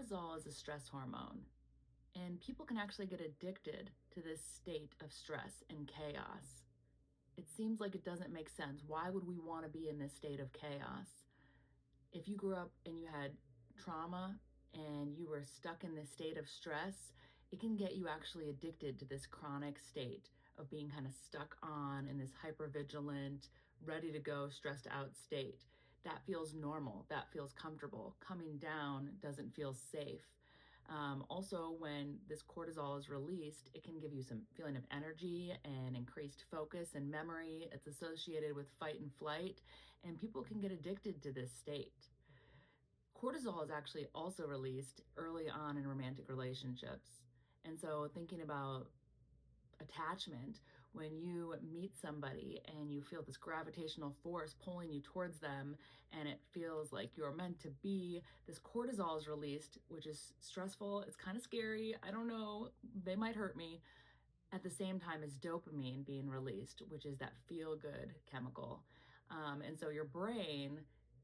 Cortisol is a stress hormone, and people can actually get addicted to this state of stress and chaos. It seems like it doesn't make sense. Why would we want to be in this state of chaos? If you grew up and you had trauma and you were stuck in this state of stress, it can get you actually addicted to this chronic state of being kind of stuck on in this hypervigilant, ready to go, stressed out state. That feels normal. That feels comfortable. Coming down doesn't feel safe. Also, when this cortisol is released, it can give you some feeling of energy and increased focus and memory. It's associated with fight and flight, and people can get addicted to this state. Cortisol is actually also released early on in romantic relationships. And so, thinking about attachment, when you meet somebody and you feel this gravitational force pulling you towards them, and it feels like you're meant to be, this cortisol is released, which is stressful. It's kind of scary. I don't know. They might hurt me. At the same time as dopamine being released, which is that feel good chemical. And so your brain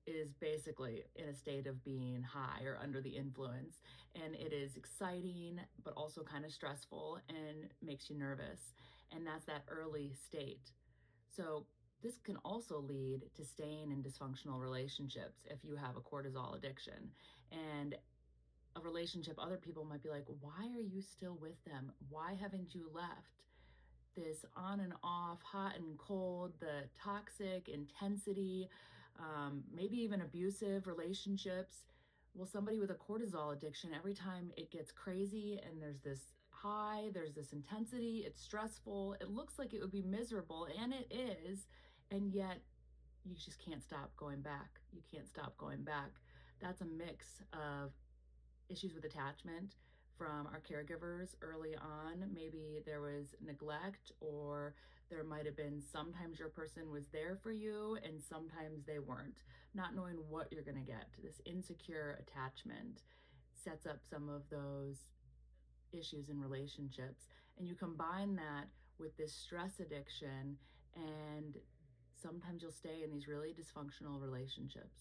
is basically in a state of being high or under the influence. And it is exciting, but also kind of stressful and makes you nervous. And that's that early state. So this can also lead to staying in dysfunctional relationships if you have a cortisol addiction. And a relationship, other people might be like, why are you still with them? Why haven't you left? This on and off, hot and cold, the toxic intensity, maybe even abusive relationships. Well, somebody with a cortisol addiction, every time it gets crazy and there's this high, there's this intensity, it's stressful, it looks like it would be miserable, and it is, and yet you just can't stop going back. You can't stop going back. That's a mix of issues with attachment from our caregivers early on. Maybe there was neglect, or there might have been sometimes your person was there for you and sometimes they weren't. Not knowing what you're going to get. This insecure attachment sets up some of those issues in relationships. And you combine that with this stress addiction, and sometimes you'll stay in these really dysfunctional relationships.